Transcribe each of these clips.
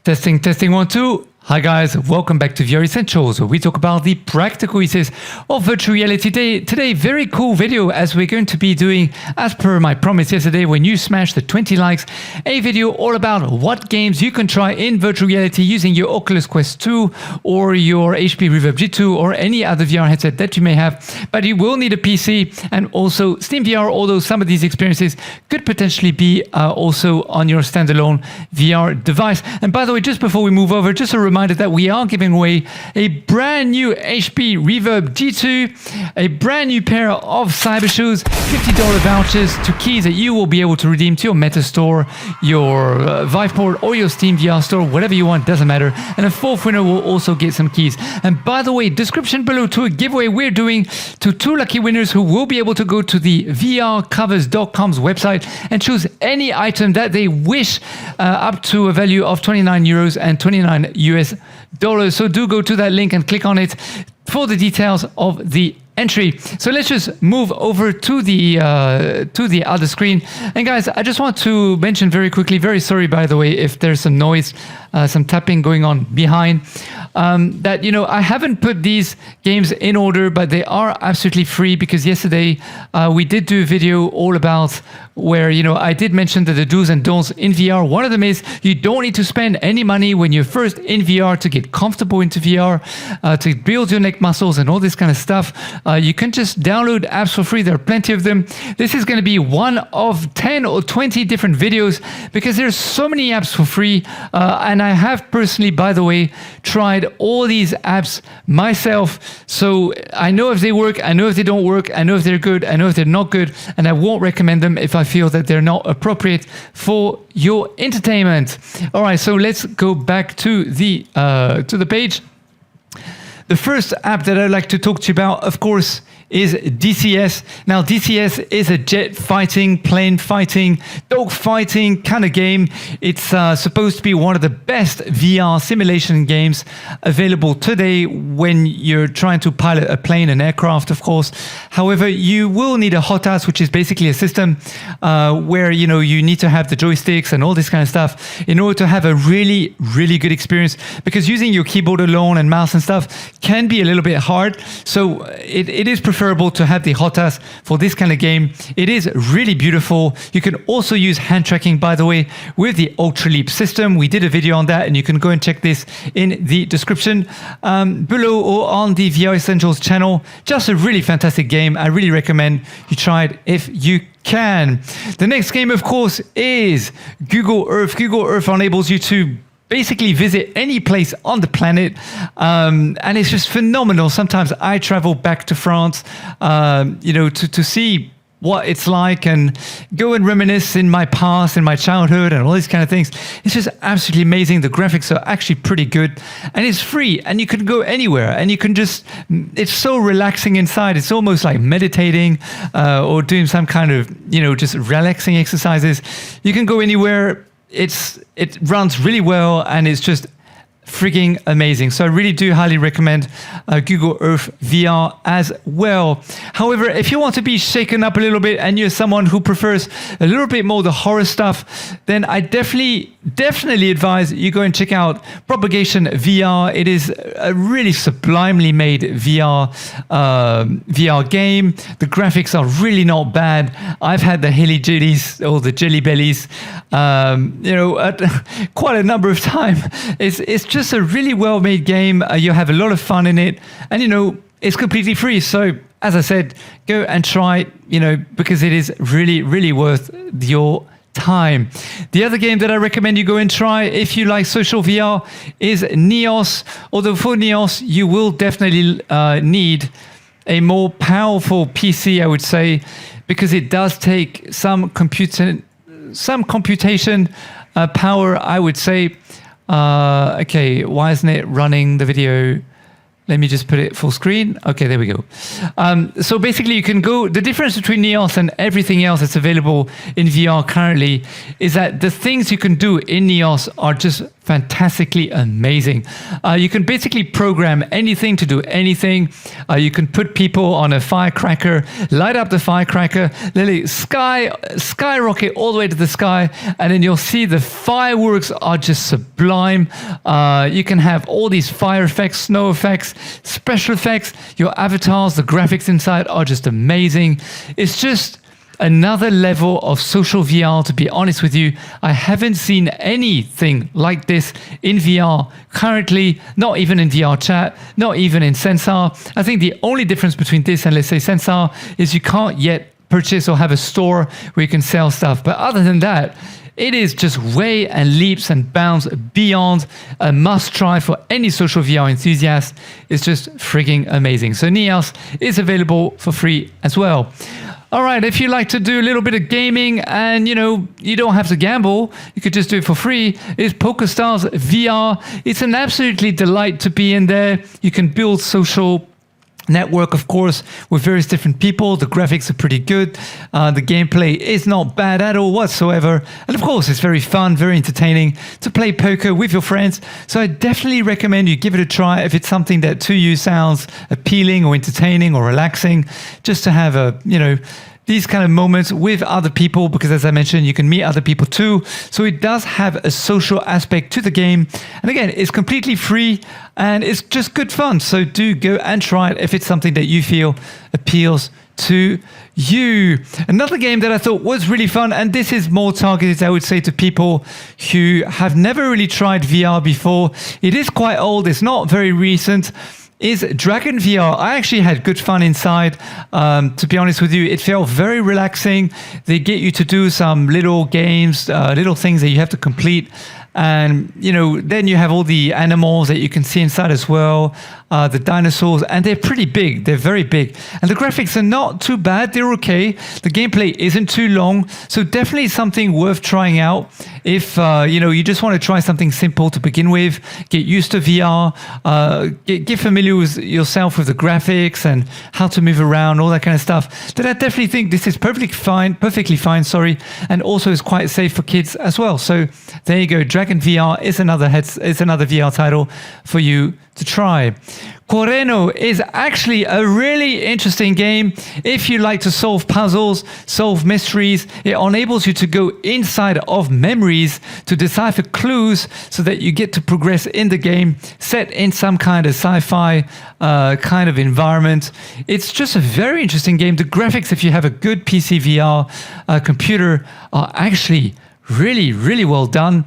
Testing, testing, 1, 2. Hi guys, welcome back to VR Essentials, where we talk about the practical uses of virtual reality. Today, very cool video, as we're going to be doing, as per my promise yesterday when you smashed the 20 likes, a video all about what games you can try in virtual reality using your Oculus Quest 2 or your HP Reverb G2 or any other VR headset that you may have. But you will need a PC and also SteamVR, although some of these experiences could potentially be also on your standalone VR device. And by the way, just before we move over, just a reminder that we are giving away a brand new HP Reverb G2, a brand new pair of cyber shoes, $50 vouchers to keys that you will be able to redeem to your Meta store, your Viveport or your SteamVR store, whatever you want, doesn't matter. And a fourth winner will also get some keys. And by the way, description below to a giveaway we're doing to 2 lucky winners who will be able to go to the vrcovers.com's website and choose any item that they wish up to a value of €29 and 29 US dollars. So do go to that link and click on it for the details of the entry. So let's just move over to the other screen. And guys, I just want to mention very quickly, very sorry by the way if there's some noise, some tapping going on behind, that, you know, I haven't put these games in order, but they are absolutely free because yesterday we did do a video all about where, you know, I did mention that the do's and don'ts in VR. One of them is you don't need to spend any money when you're first in VR to get comfortable into VR, to build your neck muscles and all this kind of stuff. You can just download apps for free. There are plenty of them. This is going to be one of 10 or 20 different videos because there's so many apps for free. And I have personally, by the way, tried all these apps myself. So I know if they work, I know if they don't work, I know if they're good, I know if they're not good, and I won't recommend them if I feel that they're not appropriate for your entertainment. All right, so let's go back to the page. The first app that I'd like to talk to you about, of course, is DCS. Now, DCS is a jet fighting, plane fighting, dog fighting kind of game. It's supposed to be one of the best VR simulation games available today when you're trying to pilot a plane, an aircraft, of course. However, you will need a hot house, which is basically a system where, you know, you need to have the joysticks and all this kind of stuff in order to have a really, really good experience, because using your keyboard alone and mouse and stuff can be a little bit hard. So it is preferable to have the hot house for this kind of game. It is really beautiful. You can also use hand tracking, by the way, with the Ultra Leap system. We did a video on that and you can go and check this in the description below or on the VR Essentials channel. Just a really fantastic game. I really recommend you try it if you can. The next game, of course, is Google Earth. Google Earth enables you to basically visit any place on the planet, and it's just phenomenal. Sometimes I travel back to France, you know, to see what it's like and go and reminisce in my past, in my childhood and all these kind of things. It's just absolutely amazing. The graphics are actually pretty good and it's free and you can go anywhere and you can just, it's so relaxing inside. It's almost like meditating or doing some kind of, you know, just relaxing exercises. You can go anywhere. It runs really well and it's just frigging amazing. So I really do highly recommend Google Earth VR as well. However, if you want to be shaken up a little bit and you're someone who prefers a little bit more the horror stuff, then I definitely advise you go and check out Propagation VR. It is a really sublimely made VR game. The graphics are really not bad. I've had the Hilly Jillies or the Jelly Bellies, you know, quite a number of times. It's just a really well-made game. You have a lot of fun in it, and you know it's completely free. So, as I said, go and try, you know, because it is really, really worth your time. The other game that I recommend you go and try if you like social VR is Neos. Although for Neos, you will definitely need a more powerful PC, I would say, because it does take some computation power, I would say. Okay, why isn't it running the video? Let me just put it full screen. Okay, there we go. So basically you can go, the difference between Neos and everything else that's available in VR currently is that the things you can do in Neos are just fantastically amazing. You can basically program anything to do anything. You can put people on a firecracker, light up the firecracker, literally skyrocket all the way to the sky, and then you'll see the fireworks are just sublime. You can have all these fire effects, snow effects, special effects. Your avatars, the graphics inside are just amazing. It's just another level of social VR, to be honest with you. I haven't seen anything like this in VR currently, not even in VR chat, not even in Sensor. I think the only difference between this and, let's say, Sensor is you can't yet purchase or have a store where you can sell stuff. But other than that, it is just way and leaps and bounds beyond a must-try for any social VR enthusiast. It's just freaking amazing. So Neos is available for free as well. All right, if you like to do a little bit of gaming and, you don't have to gamble, you could just do it for free, is PokerStars VR. It's an absolutely delight to be in there. You can build social network, of course, with various different people. The graphics are pretty good. The gameplay is not bad at all whatsoever. And of course, it's very fun, very entertaining to play poker with your friends. So I definitely recommend you give it a try if it's something that to you sounds appealing or entertaining or relaxing, just to have these kind of moments with other people, because as I mentioned, you can meet other people too. So it does have a social aspect to the game. And again, it's completely free and it's just good fun. So do go and try it if it's something that you feel appeals to you. Another game that I thought was really fun, and this is more targeted, I would say, to people who have never really tried VR before. It is quite old, it's not very recent, is Dragon VR. I actually had good fun inside. To be honest with you, it felt very relaxing. They get you to do some little games, little things that you have to complete. And, then you have all the animals that you can see inside as well, the dinosaurs, and they're pretty big. They're very big. And the graphics are not too bad. They're okay. The gameplay isn't too long. So definitely something worth trying out if, you just want to try something simple to begin with, get used to VR, get familiar with yourself with the graphics and how to move around, all that kind of stuff. Then I definitely think this is perfectly fine, and also is quite safe for kids as well. So there you go. Dragon VR is another VR title for you to try. Coreno is actually a really interesting game. If you like to solve puzzles, solve mysteries, it enables you to go inside of memories to decipher clues so that you get to progress in the game, set in some kind of sci-fi kind of environment. It's just a very interesting game. The graphics, if you have a good PCVR computer, are actually really, really well done.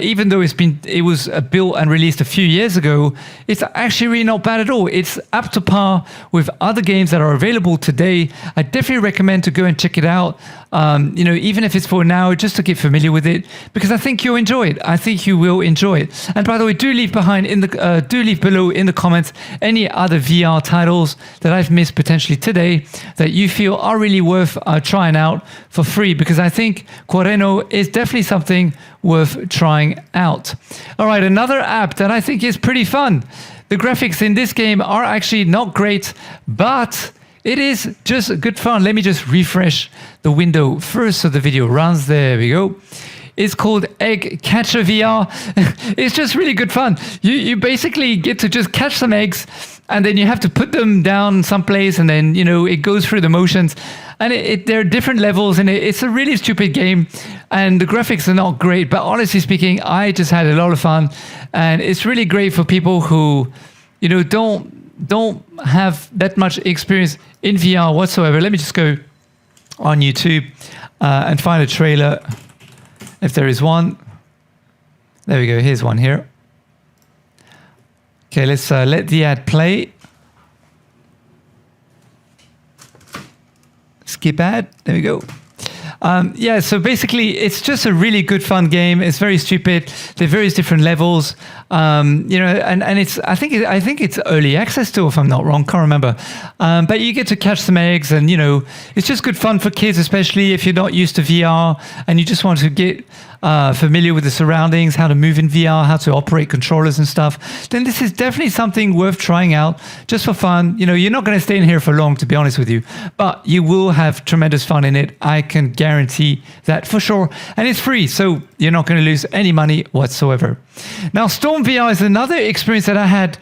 Even though it was built and released a few years ago, it's actually really not bad at all. It's up to par with other games that are available today. I definitely recommend to go and check it out. Even if it's for an hour, just to get familiar with it, because I think you'll enjoy it. I think you will enjoy it. And by the way, do leave below in the comments any other VR titles that I've missed potentially today that you feel are really worth trying out for free, because I think Coreno is definitely something worth trying out. All right, another app that I think is pretty fun. The graphics in this game are actually not great, but it is just good fun. Let me just refresh the window first so the video runs. There we go. It's called Egg Catcher VR. It's just really good fun. You basically get to just catch some eggs, and then you have to put them down someplace, and then it goes through the motions. And there are different levels, and it's a really stupid game, and the graphics are not great. But honestly speaking, I just had a lot of fun, and it's really great for people who, don't have that much experience in VR whatsoever. Let me just go on YouTube and find a trailer, if there is one. There we go. Here's one here. Okay, let's let the ad play. Skip ad. There we go. So basically, it's just a really good fun game. It's very stupid. There are various different levels, and it's I think it's early access still, if I'm not wrong. Can't remember. But you get to catch some eggs, and it's just good fun for kids, especially if you're not used to VR and you just want to get familiar with the surroundings, how to move in VR, how to operate controllers and stuff, then this is definitely something worth trying out just for fun. You're not going to stay in here for long, to be honest with you, but you will have tremendous fun in it. I can guarantee that for sure. And it's free, so you're not going to lose any money whatsoever. Now, SteamVR is another experience that I had.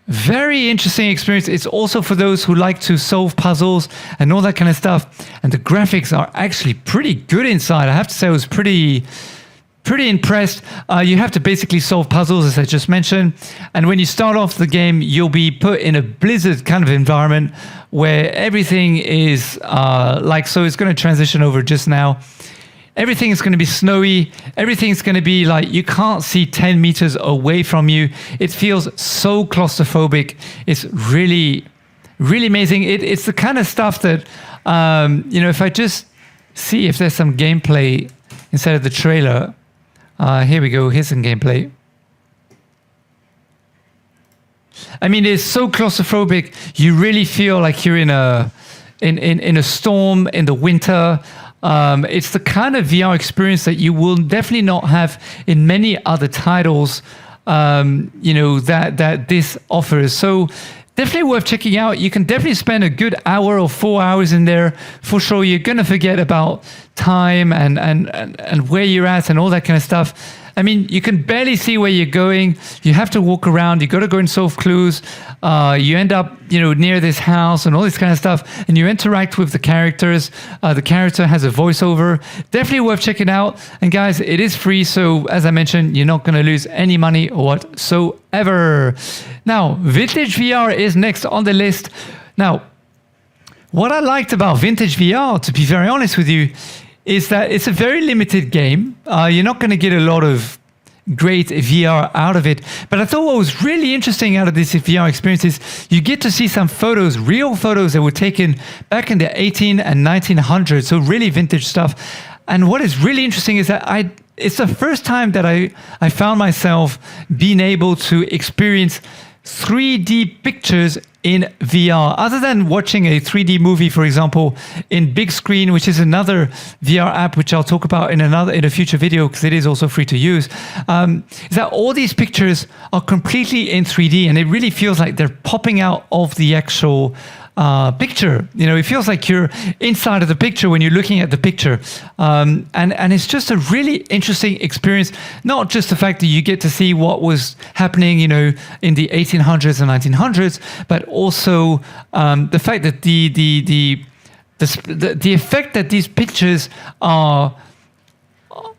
Very interesting experience. It's also for those who like to solve puzzles and all that kind of stuff. And the graphics are actually pretty good inside. I have to say I was pretty impressed. You have to basically solve puzzles, as I just mentioned. And when you start off the game, you'll be put in a blizzard kind of environment where everything is so. It's going to transition over just now. Everything is going to be snowy. Everything's going to be like you can't see 10 meters away from you. It feels so claustrophobic. It's really, really amazing. It's the kind of stuff that, if I just see if there's some gameplay instead of the trailer. Here we go. Here's some gameplay. I mean, it's so claustrophobic. You really feel like you're in a storm in the winter. It's the kind of VR experience that you will definitely not have in many other titles, that this offers. So definitely worth checking out. You can definitely spend a good hour or 4 hours in there for sure. You're going to forget about time and where you're at and all that kind of stuff. I mean, you can barely see where you're going. You have to walk around. You got to go and solve clues. You end up, near this house and all this kind of stuff, and you interact with the characters. The character has a voiceover. Definitely worth checking out. And guys, it is free, so as I mentioned, you're not going to lose any money whatsoever. Now, Vintage VR is next on the list. Now, what I liked about Vintage VR, to be very honest with you, is that it's a very limited game. You're not going to get a lot of great VR out of it. But I thought what was really interesting out of this VR experience is you get to see some photos, real photos that were taken back in the 18 and 1900s, so really vintage stuff. And what is really interesting is that it's the first time that I found myself being able to experience 3D pictures in VR, other than watching a 3D movie, for example, in big screen, which is another VR app, which I'll talk about in a future video because it is also free to use. Is that all these pictures are completely in 3D, and it really feels like they're popping out of the actual picture. It feels like you're inside of the picture when you're looking at the picture. And it's just a really interesting experience. Not just the fact that you get to see what was happening, in the 1800s and 1900s, but also the fact that the effect that these pictures are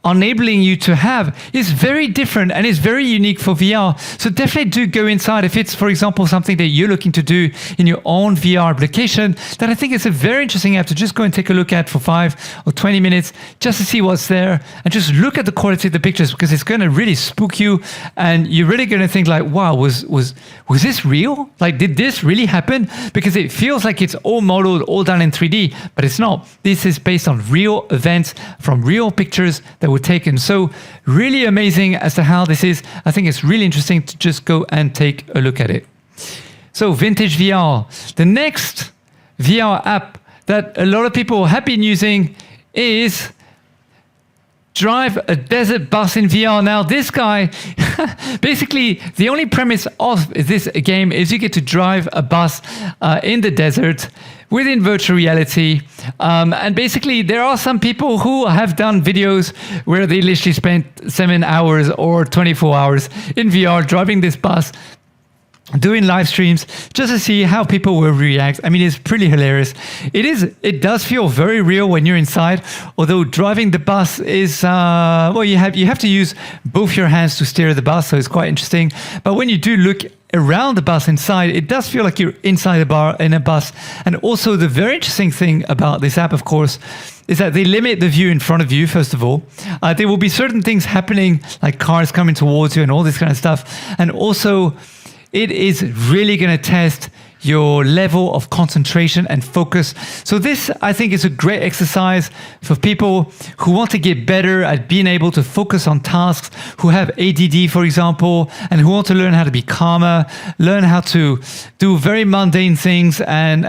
enabling you to have is very different and is very unique for VR. So definitely do go inside if it's, for example, something that you're looking to do in your own VR application. That I think is a very interesting app to just go and take a look at for 5 or 20 minutes just to see what's there and just look at the quality of the pictures, because it's going to really spook you and you're really going to think like, wow, was this real? Like, did this really happen? Because it feels like it's all modeled, all done in 3D, but it's not. This is based on real events from real pictures that were taken. So really amazing as to how this is. I think it's really interesting to just go and take a look at it. So Vintage VR. The next VR app that a lot of people have been using is drive a desert bus in VR. Now this guy, basically the only premise of this game is you get to drive a bus in the desert within virtual reality. And basically there are some people who have done videos where they literally spent 7 hours or 24 hours in VR driving this bus, doing live streams just to see how people will react. I mean, it's pretty hilarious. It does feel very real when you're inside, although driving the bus is, you have to use both your hands to steer the bus, so it's quite interesting. But when you do look around the bus inside, it does feel like you're inside in a bus. And also the very interesting thing about this app, of course, is that they limit the view in front of you, first of all. There will be certain things happening, like cars coming towards you and all this kind of stuff. And also, it is really going to test your level of concentration and focus. So this, I think, is a great exercise for people who want to get better at being able to focus on tasks, who have ADD, for example, and who want to learn how to be calmer, learn how to do very mundane things, and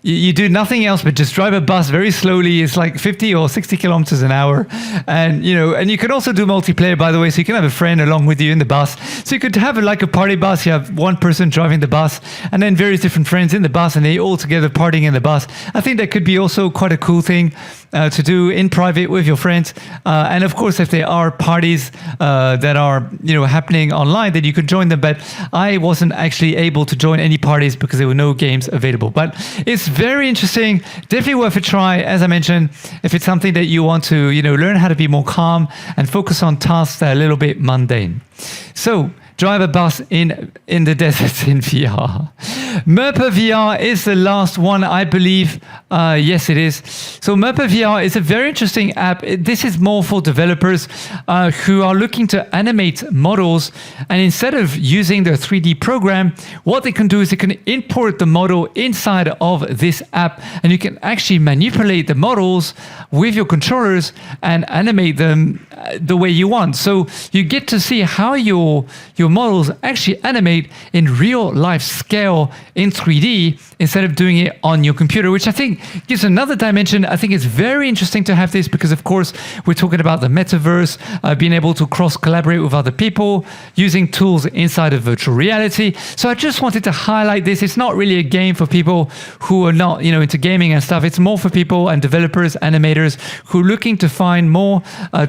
you do nothing else but just drive a bus very slowly. It's like 50 or 60 kilometers an hour. And, and you can also do multiplayer, by the way. So you can have a friend along with you in the bus. So you could have like a party bus. You have one person driving the bus and then various different friends in the bus and they all together partying in the bus. I think that could be also quite a cool thing to do in private with your friends. And of course, if there are parties that are, happening online, then you could join them. But I wasn't actually able to join any parties because there were no games available. But it's very interesting, definitely worth a try. As I mentioned, if it's something that you want to, learn how to be more calm and focus on tasks that are a little bit mundane. So drive a bus in the desert in VR. Meta VR is the last one, I believe. Yes, it is. So Meta VR is a very interesting app. This is more for developers who are looking to animate models. And instead of using the 3D program, what they can do is they can import the model inside of this app. And you can actually manipulate the models with your controllers and animate them the way you want. So you get to see how your models actually animate in real life scale in 3D instead of doing it on your computer, which I think gives another dimension. I think it's very interesting to have this because, of course, we're talking about the metaverse, being able to cross-collaborate with other people, using tools inside of virtual reality. So I just wanted to highlight this. It's not really a game for people who are not, into gaming and stuff. It's more for people and developers, animators who are looking to find more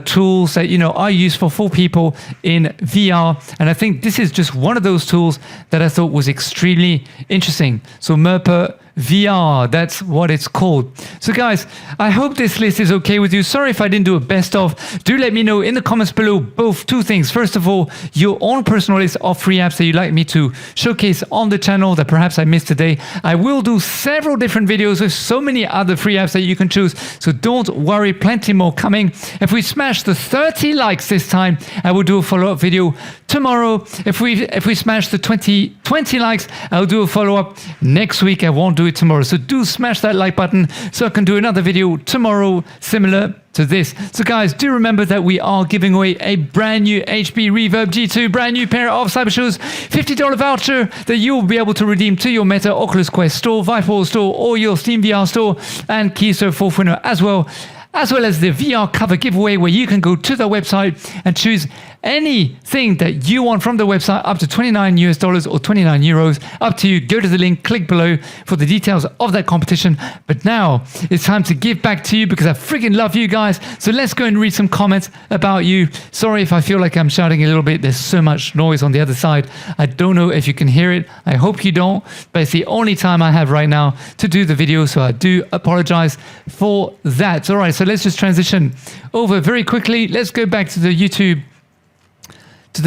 tools that, are useful for people in VR. And I think this is just one of those tools that I thought was extremely interesting. So Meta VR, that's what it's called. So guys, I hope this list is okay with you. Sorry if I didn't do a best of. Do let me know in the comments below two things. First of all, your own personal list of free apps that you'd like me to showcase on the channel that perhaps I missed today. I will do several different videos with so many other free apps that you can choose. So don't worry, plenty more coming. If we smash the 30 likes this time, I will do a follow-up video tomorrow. If we smash the 20 likes, I'll do a follow-up next week. I won't do it tomorrow. So do smash that like button so I can do another video tomorrow similar to this. So guys, do remember that we are giving away a brand new HP Reverb G2 brand new pair of Cybershoes $50 voucher that you'll be able to redeem to your Meta Oculus Quest store, Vive store, or your SteamVR store, and Keyserve 4th winner as well as the VR cover giveaway where you can go to the website and choose anything that you want from the website, up to $29 or 29 euros, up to you. Go to the link, click below for the details of that competition. But now it's time to give back to you because I freaking love you guys. So let's go and read some comments about you. Sorry if I feel like I'm shouting a little bit. There's so much noise on the other side. I don't know if you can hear it. I hope you don't, but it's the only time I have right now to do the video. So I do apologize for that. All right, so let's just transition over very quickly. Let's go back to the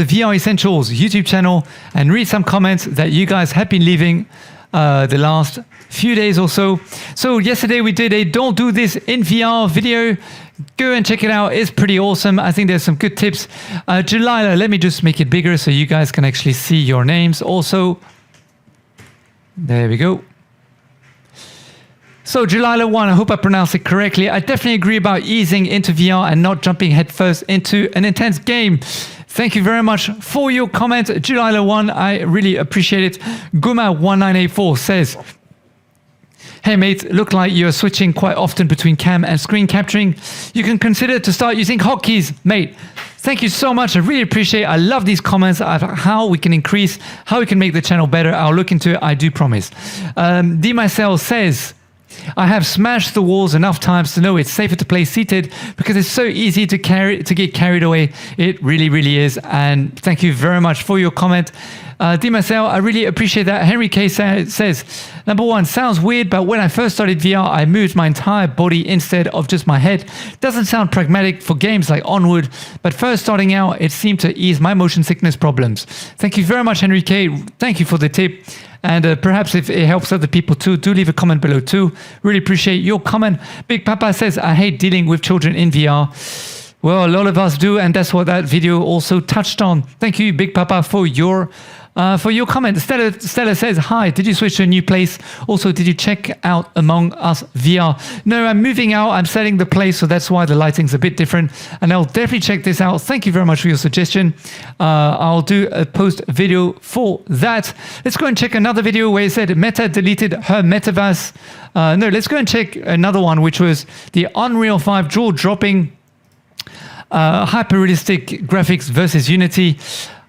VR Essentials YouTube channel and read some comments that you guys have been leaving the last few days or so. So yesterday we did a don't do this in VR video. Go and check it out. It's pretty awesome. I think there's some good tips. Jalila, let me just make it bigger so you guys can actually see your names also. There we go. So Jalila 1, I hope I pronounced it correctly. I definitely agree about easing into VR and not jumping headfirst into an intense game. Thank you very much for your comment, Jalila 1. I really appreciate it. Guma1984 says, hey mate, look like you're switching quite often between cam and screen capturing. You can consider to start using hotkeys, mate. Thank you so much. I really appreciate it. I love these comments of how we can increase, how we can make the channel better. I'll look into it, I do promise. D. Mycel says, I have smashed the walls enough times to know it's safer to play seated because it's so easy to get carried away. It really, really is. And thank you very much for your comment. D. Marcel, I really appreciate that. Henry K says, number one, sounds weird, but when I first started VR, I moved my entire body instead of just my head. Doesn't sound pragmatic for games like Onward, but first starting out, it seemed to ease my motion sickness problems. Thank you very much, Henry K. Thank you for the tip. And perhaps if it helps other people too, do leave a comment below too. Really appreciate your comment. Big Papa says, I hate dealing with children in VR. Well, a lot of us do, and that's what that video also touched on. Thank you, Big Papa, for your comment. Stella says, hi, did you switch to a new place? Also, did you check out Among Us VR? No, I'm moving out. I'm setting the place, so that's why the lighting's a bit different. And I'll definitely check this out. Thank you very much for your suggestion. I'll do a post video for that. Let's go and check another video where it said Meta deleted her metaverse. No, let's go and check another one, which was the Unreal 5 jaw-dropping hyper-realistic graphics versus Unity.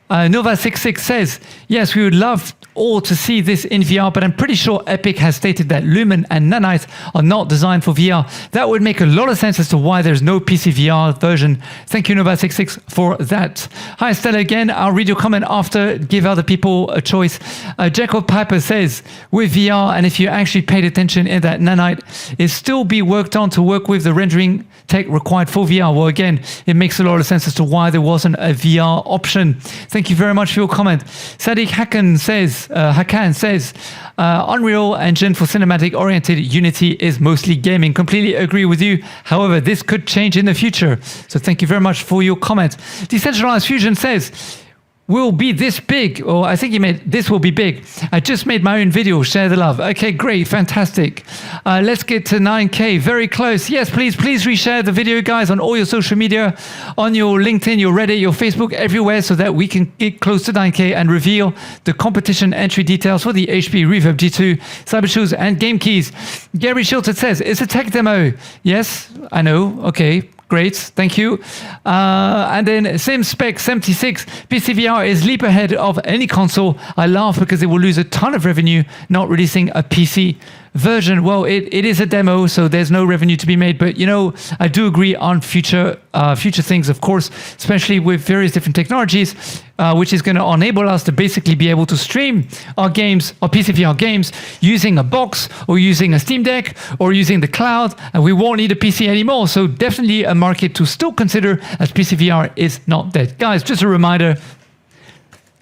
Nova66 says, yes, we would love all to see this in VR, but I'm pretty sure Epic has stated that Lumen and Nanite are not designed for VR. That would make a lot of sense as to why there's no PCVR version. Thank you, Nova66, for that. Hi, Stella, again. I'll read your comment after, give other people a choice. Jacob Piper says, with VR, and if you actually paid attention in that Nanite, it still be worked on to work with the rendering tech required for VR. Well, again, it makes a lot of sense as to why there wasn't a VR option. Thank you very much for your comment. Sadiq Hakan says, Unreal Engine for cinematic-oriented Unity is mostly gaming. Completely agree with you. However, this could change in the future. So thank you very much for your comment. Decentralized Fusion says, will be this big, or I think he meant this will be big. I just made my own video, share the love. Okay, great, fantastic. Let's get to 9K, very close. Yes, please reshare the video, guys, on all your social media, on your LinkedIn, your Reddit, your Facebook, everywhere, so that we can get close to 9K and reveal the competition entry details for the HP Reverb G2, Cybershoes, and Game Keys. Gary Shilton says, it's a tech demo. Yes, I know, okay. Great, thank you. And then SimSpec76, PCVR is leap ahead of any console. I laugh because it will lose a ton of revenue not releasing a PC version. Well, it is a demo, so there's no revenue to be made. But, you know, I do agree on future things, of course, especially with various different technologies, which is going to enable us to basically be able to stream our games, our PCVR games, using a box or using a Steam Deck or using the cloud, and we won't need a PC anymore. So definitely a market to still consider, as PCVR is not dead. Guys, just a reminder,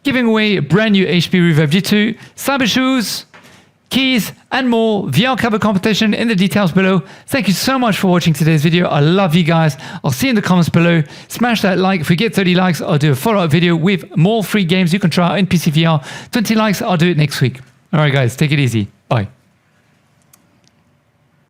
giving away a brand new HP Reverb G2, Cybershoes, keys, and more VR cover competition in the details below. Thank you so much for watching today's video. I love you guys. I'll see you in the comments below. Smash that like. If we get 30 likes, I'll do a follow-up video with more free games you can try out in PCVR. 20 likes, I'll do it next week. All right, guys, take it easy. Bye.